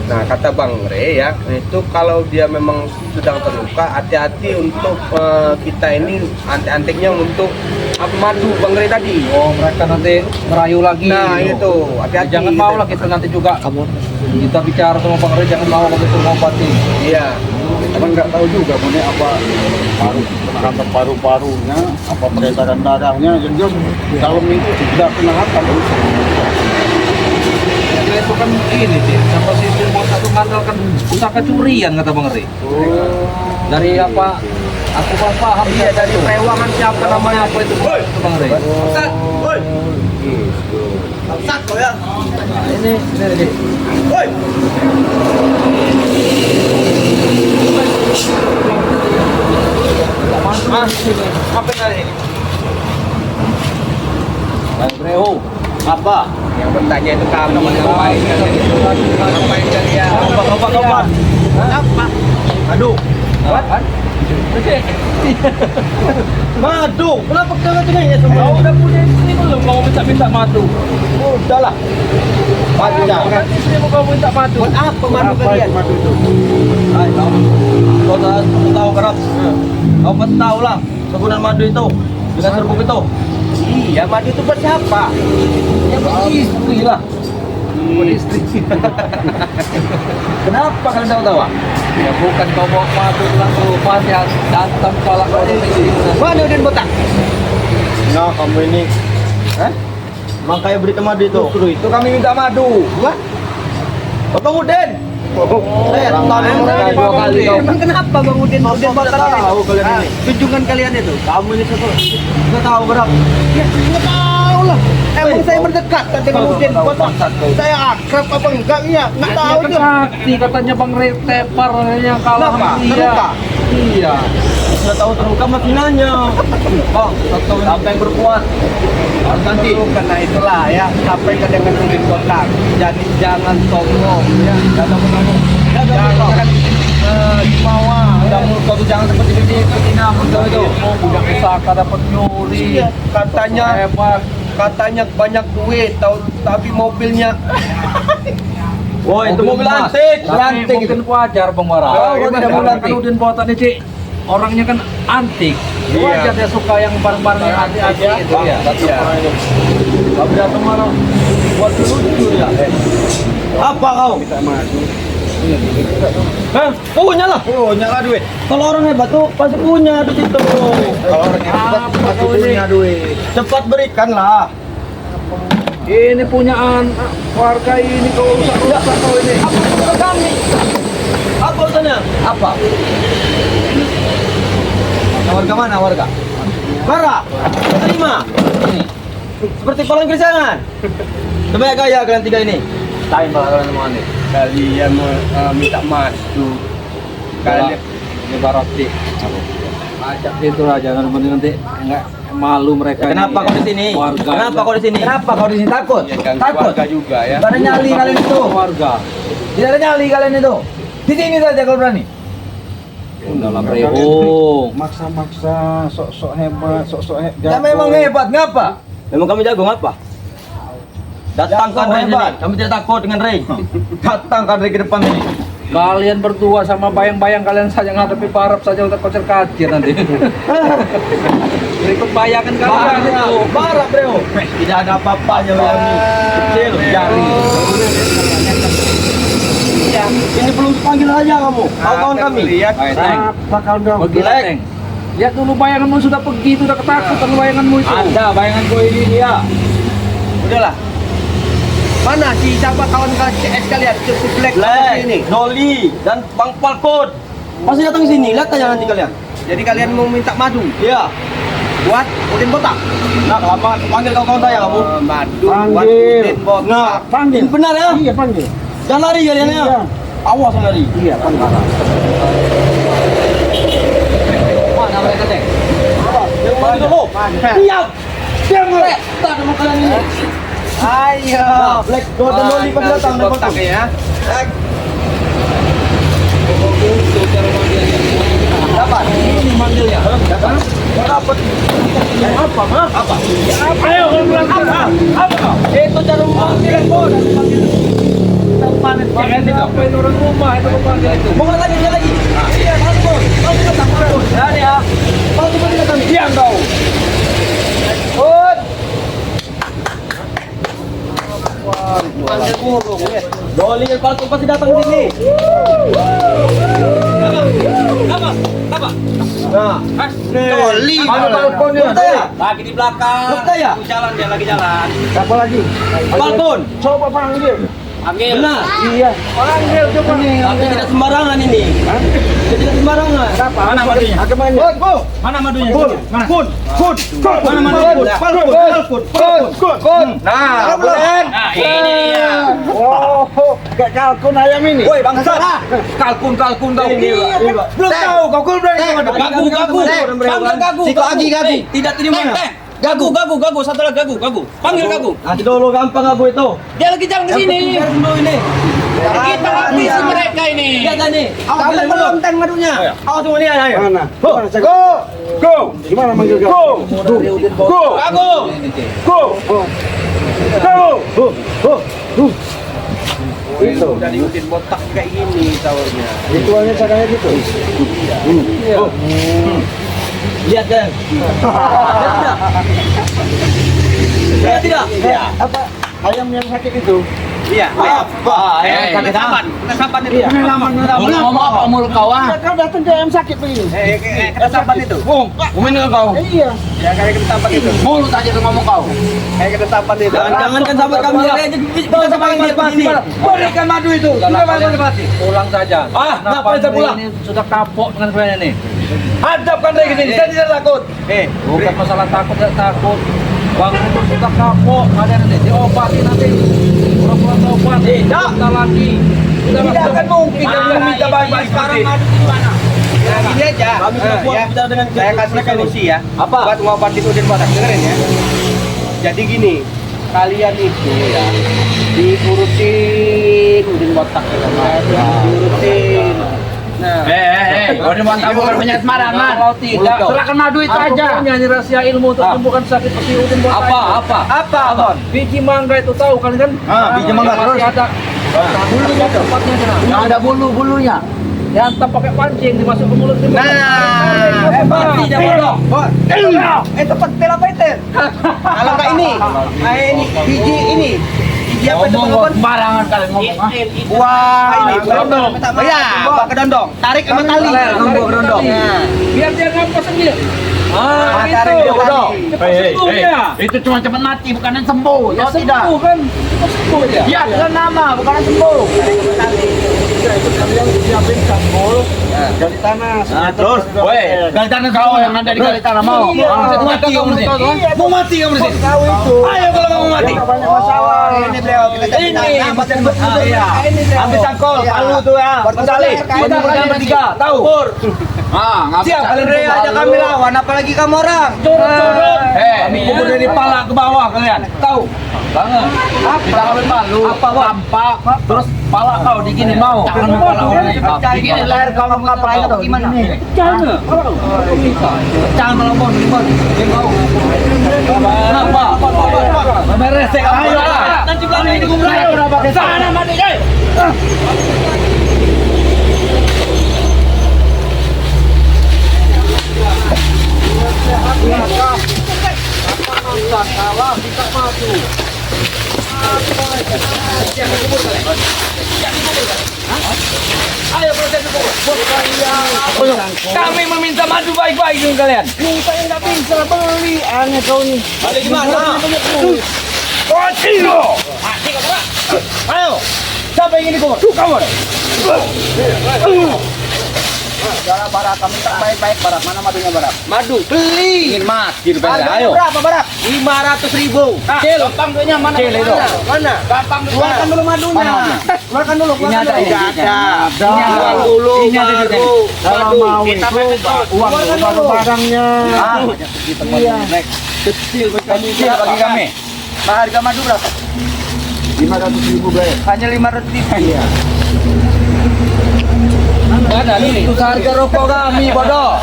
Nah, kata Bang Re ya, itu kalau dia memang sedang terluka, hati-hati untuk kita ini antek-anteknya untuk madu Bang Re tadi. Oh, mereka nanti merayu lagi. Nah, itu hati-hati. Jangan mau lah kita nanti juga kamu kita bicara sama Bang Re, jangan mau kamu itu ngobati. Iya. Cuman nggak tahu juga mana apa kanker paru-parunya, apa peredaran darahnya. Yang jelas dalam itu tidak penahatan. Ya, itu kan ini sih, siapa sih itu mau satu mengandalkan usaha curian kata Bang Re. Dari apa? Aku paham Iya, dari perewangan siapa namanya apa itu Bang Re. Ustaz, woi. Ustaz, kok ya? Ini. Woi. Apa tadi? Bang Re, apa? Yang bertanya itu kamu ngapain kalian? Apa? Apa? Aduh, What? madu. Kenapa kalian ini semua? Kau udah punya istri belum? Mau minta madu? Udahlah. Madu dah. Kan istri mau kau minta madu? Buat apa madu kalian? Madu itu. Kau tahu kerap? Kau pasti tahu lah kegunaan madu itu dengan serbuk itu. Iya, madu itu buat siapa? Ya buat istri lah. Buat istri. Kenapa kalian tahu-tahu? Ya bukan kau mau madu bilang tuh pasti datang kepala kau di sini. Mana Udin botak? Nah, kamu ini. Makanya berita madu itu. Justru itu kami minta madu. Wah, Bang Udin. dua kali. Emang kenapa Bang Udin? Udin botak ini? Tahu kalian ini. Kunjungan kalian itu? Kamu ini sudah tahu berapa? Ya, nggak tahu lah. Emang saya berdekat dengan Udin botak. Saya akrab apa enggak ya? Nggak tahu Kan tuh. saksi katanya Bang Re tepar yang kalah Kenapa? sama dia. Terluka? Iya. Sudah tahu terluka masih nanya. Bang, tahu apa yang berbuat? Nanti karena itulah ya, sampaikan dengan Udin botak. Jadi jangan sombong ya. Jangan dibawa. Udah mulut kau tuh jangan seperti ini, betina mulut itu. Oh, budak pusaka dapat nyuri. Iya, katanya Hebat. katanya banyak duit, tapi mobilnya Wah, itu mobil antik. Tapi mungkin wajar Bang Wara. Oh, Kan tidak mobil antik. Udin Botak nih, Cik. Orangnya kan antik. Iya. Wajar dia suka yang barang-barang yang antik-antik itu ya. Iya. Tapi datang marah buat lucu ya. Apa kau? Hah? Punya lah. Punya lah duit. Kalau orang hebat tuh pasti punya duit itu. Kalau orang hebat Apa pasti kau ini? punya duit. Cepat berikan lah. Ini punyaan warga ini kau rusak-rusak kau ini. Apa urusan kami? Apa urusannya? Apa? Warga mana warga? Marah. Terima. Seperti palang kerisangan. Sebanyak gaya kalian tiga ini. Tain kalau kalian mau nih. Kalian minta madu. Kalian Ini barati. Ajak itu aja nanti enggak malu mereka. Kenapa kau di sini? Warga. Kenapa kau di sini? Kenapa kau di sini takut? ya ganggu Takut. warga juga ya. Tidak ada nyali kalian itu. Warga. Tidak ada nyali kalian itu. Di sini saja kalau berani. Dalam rehung. Maksa-maksa, sok-sok hebat, sok-sok Ya memang hebat, ngapa? Memang kami jago ngapa? Datangkan Jago Ray hebat. ini. Kami tidak takut dengan Ray. Datangkan Ray ke depan ini. Kalian berdua sama bayang-bayang kalian saja ngadepi parap saja udah kocer kacir nanti. Berikut bayangan kalian itu. Barak bro. Tidak ada apa-apanya kami. Kecil, jari. Iya. Ini belum panggil aja kamu. Kawan-kawan kami. Lihat Ayo, Teng. apa kau dong? Pergi lah, Teng. Lihat dulu bayanganmu sudah pergi, itu udah ketakutan bayanganmu itu. Ada bayanganku ini dia. udahlah. Mana si siapa kawan-kawan CS kalian? Si Black Black, ini. Noli, dan Bang Falcon. Pasti datang sini. Lihat aja nanti kalian. Jadi kalian mau minta madu Iya. buat Udin botak? Nah, lama panggil kawan-kawan saya kamu. Madu buat Panggil. Udin botak. Nah, Panggil. ini benar ya? Iya panggil. Jangan lari kalian ya. Iya. Awas lari. Iya panggil. Mana mereka, Teng? Yang mana dulu? Diam. Diam mulai. Tak ada makanan ini. Ayo. Nah, Black Dot dan Noli pas datang. Udin botak ya. Dapat. Ini manggilnya. Dapat. Dapat. Apa, mah? Apa? Ayo, kau bilang apa? Apa? Itu cara memanggil Bos. panen itu. Apa itu orang rumah itu panggil itu. Mau lagi dia lagi. Iya, Mas. Mau kita tambah. Ya. Mau coba kita tanya. Diam kau. Pun. Panggil burung ya. Doli palsu pasti datang sini. Apa? Nah, Doli. Mana balkonnya? Lagi di belakang. Dokter ya? Jalan dia lagi jalan. Siapa lagi? Balkon. Coba panggil. Panggil. Benar. Iya. Panggil coba nih. Tapi tidak sembarangan ini. Tidak sembarangan. Siapa? Mana madunya? Agamanya. Mana madunya? Mana? Kun. Mana madunya? Kun. Nah, bulan. Nah, ini dia. Oh, kayak kalkun ayam ini. Woi, bangsa. Kalkun kau. Belum tahu kau kul berani sama Gagu. Panggil gagu. Siko agi gagu. Tidak terima. Gagu. Satu lagi gagu. Panggil gagu. Nanti dulu gampang aku itu. Dia lagi jalan ke sini. ini. Kita habisi mereka ini. Lihat nih. Kamu belum teng madunya. Awas semua nih ayo. Mana? Go. Gimana manggil go? Go. Gagu. Itu. Udah diikutin botak kayak gini tawarnya. Ritualnya caranya gitu. Lihat kan? Lihat tidak? Iya. Apa? Ayam yang sakit itu. Iya. Kena sampan itu. Ngomong apa mulut kau ah? Kau datang ke ayam sakit begini. Kena sampan itu. Ngomongin kau. Iya. Ya kayak kena sampan itu. Mulut aja tuh ngomong kau. Kayak kena sampan itu. Jangan kan sampai kami aja kita sampai dia pasti. Berikan madu itu. Sudah madu pasti. Pulang saja. Ngapain saya pulang? Ini sudah kapok dengan kalian ini. Hadapkan dari sini. Saya tidak takut. Bukan masalah takut tidak takut. Bang itu sudah kapok. Ada nanti diobati nanti. Pura-pura obat. Tidak. Kita lagi. Tidak akan mungkin kami minta baik-baik sekarang seperti madu di mana? Ya, gini aja. Kami sudah buat bicara dengan saya kasih solusi ya. Apa? Buat ngobati Udin Botak. Dengerin ya. Jadi gini, kalian itu ya diurutin Udin Botak diurutin. Nah, Udin Botak bukan banyak sembarangan. Kalau tidak, serahkan madu itu aja. Nyanyi rahasia ilmu untuk menyembuhkan sakit seperti Udin Botak. apa, Abon? Biji mangga itu tahu kalian kan? Biji mangga Yang masih terus? ada bulunya tempatnya sana. Yang ada bulu-bulunya. Yang tak pakai pancing dimasuk ke mulut dia. Mati dia bodoh. Itu petel apa itu? Kalau nggak ini, ini biji ini. Biji apa itu Abon? Sembarangan kalian ngomong. Wah, ini kedondong. Ya, bawa kedondong. Tarik sama tali. Kedondong. Biar dia ngampas sendiri. Tarik dia bodoh. Cepat sembuh dia. Itu cuma cepat mati, bukan yang sembuh. Ya sembuh kan? Cepat sembuh dia. Iya, dengan nama, bukan yang sembuh. Kalian siapin cangkul dari tanah. Terus, Gali tanah kau yang ada di gali tanah mau. Mau mati kamu sini. Mau mati kamu sini. Tahu itu. Ayo kalau kamu mati. Banyak masalah. Ini beliau kita cari tanah, macam iya. Ambil cangkol, palu tuh ya. Bertali. Kita kalian bertiga, tahu? Siap, kalian Rea aja kami lawan, apalagi kamu orang. Curut. Kami kubur dari pala ke bawah kalian. Tahu? Banget. Kita ambil palu, tampak, terus pala kau digini mau. Jangan kepala orang ini. Digini leher kau ngapain atau gimana? Jangan. Jangan melambung, kenapa? Beres ya. Ayo. Nanti belakang ini gue sana mati, Ayo proses kubur. Kami meminta madu baik-baik dengan kalian. Minta yang nggak bisa beli, aneh kau nih. Balik gimana? Ayo. Siapa yang ingin dikubur? Kawan. Barak, kami tak baik-baik barak. Mana madunya barak? Madu, beli. Ingin mati Harganya ayo. berapa, Barak? 500.000. Cil, gampang duitnya mana? Cil itu. Mana? Gampang Keluarkan dulu madunya. Keluarkan dulu. Ini ada, ini ada. Keluarkan dulu. Ini ada, ini ada. Kalau mau itu uang baru barangnya. Iya. Kecil bagi kami. Harga madu berapa? 500.000 bayar. Hanya 500.000. Iya. Ada nih. Itu harga rokok kami, bodoh.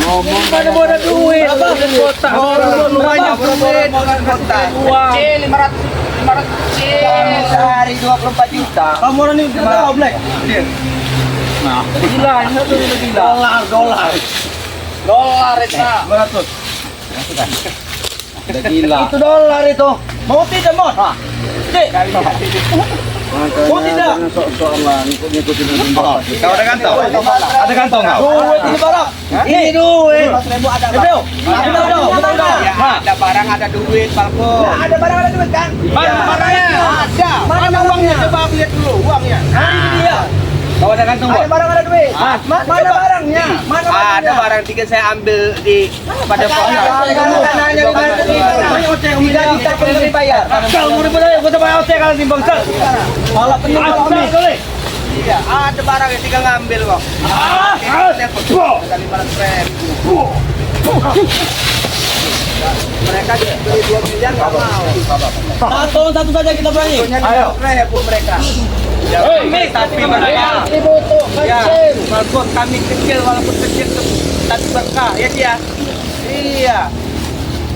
Ngomong Mana mau ada duit? Apa? Kota. Orang banyak duit. Kota. Uang. 500. Sehari 24 juta. Kamu orang ini kita tahu, Black. Nah, gila, ini satu ini gila. Dolar. Dolar itu. 200. Udah gila. Itu dolar itu. Mau tidak, Mon? Cik. Mau tidak? Ngikutin Kau ada kantong? Ada kantong nggak? Duit ini barang. Ini duit. ada Betul. Betul. Ada barang, ada duit, Palko. ada barang ada duit kan? Mana barangnya? Ada. Mana uangnya? Coba aku lihat dulu uangnya. Ini dia. Kau ada kantong, Ada Bos? barang ada duit. Ah, Mana barangnya? Mana Ada barangnya? barang tiket saya ambil di pada pos. Tidak bisa pemberi bayar. Kau mau dibayar, kau bayar hotel kalau timbang sel. Malah penuh kami. Iya, ada barang yang tinggal ngambil kok. Mereka beli 2 miliar nggak mau. Satu saja kita berani. Ayo, mereka. Ya, tapi mereka ya, bagus kami kecil walaupun kecil tapi berkah ya dia. Iya.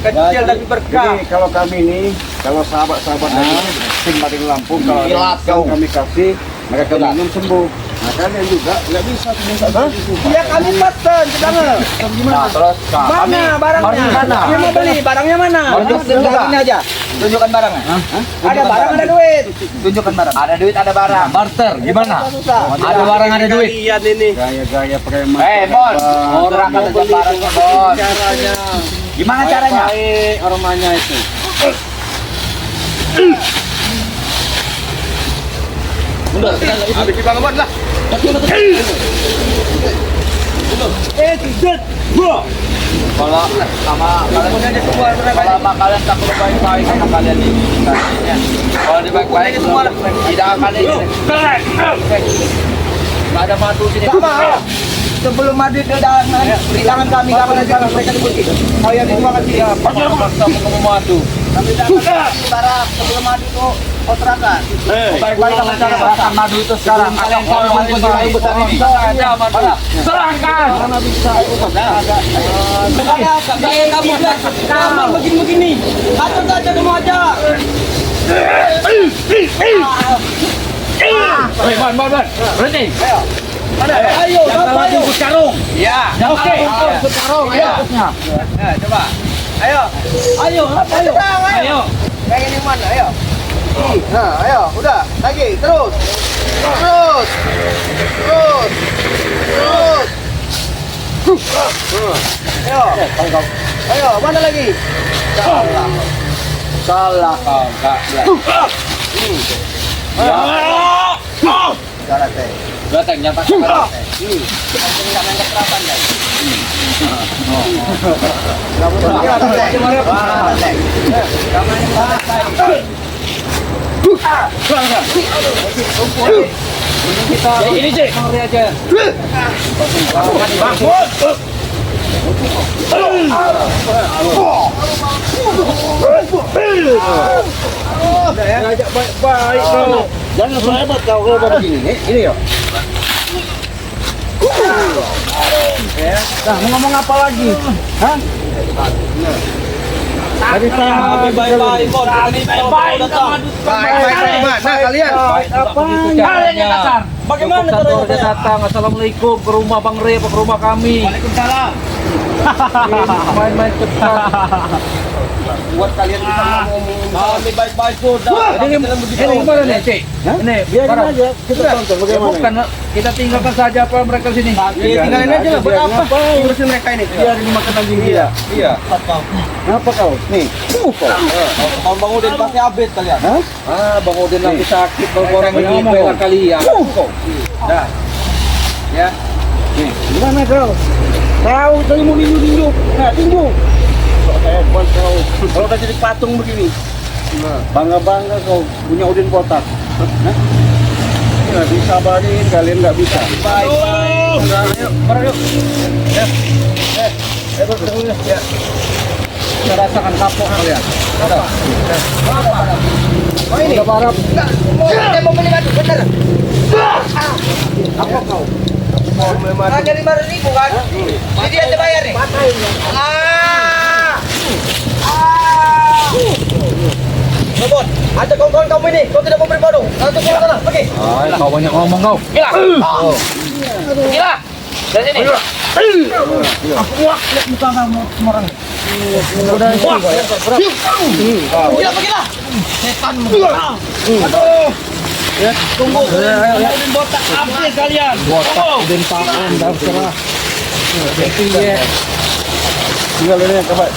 Kecil tapi berkah. Jadi kalau kami ini, kalau sahabat-sahabat dari tim Mading Lampung, kalau Gila, ada kami kasih, mereka minum sembuh. Nah kalian juga nggak bisa minta itu. Ya kami pesan, jangan. Nah, terus Mana barangnya? Mana? Dia mau beli, barangnya mana? Tunjukkan ini aja. Tunjukkan barangnya. Ada barang, ada duit. Tunjukkan barang. Ada duit, ada barang. Barter, gimana? Ada barang, ada duit. Lihat ini. Gaya-gaya preman. Bon, orang ada barangnya, Bon. Caranya. Gimana caranya? Baik orangnya itu. Habis di bangun lah. Kalau sama kalian kalau sama kalian tak perlu baik-baik sama kalian ini. Kalau dibaik-baik semua tidak akan ini. Nggak ada madu sini. Sebelum madu ke dalam di tangan kami kapan barang mereka dikunci. Kau yang dijualkan sini. Paksa mau madu. Kami dapat barang sebelum madu itu kontrakan. Baik-baik sama cara serahkan madu itu sekarang. Kalian kalau mau baik besar ini. Serahkan. Mana bisa? Kamu kamar begini-begini. Atur saja kamu aja. Bon. Berhenti. Ayo, bapak, ayo. Karung. Ya. Oke. Sekarang, ayo. Ya, coba. Ayo. Ayo, ayo. Ayo. Kayak ini mana? Ayo. Nah, ayo, udah. Lagi, terus. Terus. Ayo. Ayo, mana lagi? Salah kau. Jalan teh. Datang nyatakan. Ya ini cek. Mari aja. Baik kau. Jangan sehebat kau kalau begini. Ini ya. Nah, mau ngomong apa lagi? Hah? Tadi saya Baik-baik, Bon. Baik mana kalian? Kalian yang kasar. Bagaimana Satu udah datang. Assalamualaikum ke rumah Bang Re, ke rumah kami. Waalaikumsalam. Main-main cepat. Buat kalian bisa ngomong. Kami baik-baik sudah. Ini gimana nih, Cik? Ini biarin barang. aja. Kita tonton Ya, bagaimana. bukan, kita tinggalkan saja apa mereka sini. Ya, tinggalin aja lah. Buat apa? Urusin mereka ini. Biar dimakan anjing dia. Iya. Apa kau? Nih. Mau bangun pasti habis kalian. Ah, Bang Udin lagi sakit, Bang orang ini ngomong. bela kalian. Dah. Ya. Nih, gimana kau? Kau tadi mau tinju. Nah, tinju. Hebat kau. Kalau udah jadi patung begini. Bangga-bangga kau punya Udin botak. Nah, nggak bisa barin, kalian nggak bisa. Baik. Ayo, bareng yuk. Ya. Ya. Kita rasakan kapok kalian. Oh ini. Udah parah. Saya mau beli madu, bener. Apa kau? Ada 5.000 kan? Jadi dia bayar nih. Robot, ajak kawan-kawan kamu ini. Kau tidak mau beri padu. Ajak pulang sana. Pergi. Ay, kau banyak ngomong kau. Gila. Gila. Dari sini. Gila, pergilah. Tunggu. Udin botak habis kalian. Udin Pakon dah serah. Tinggal ini coba.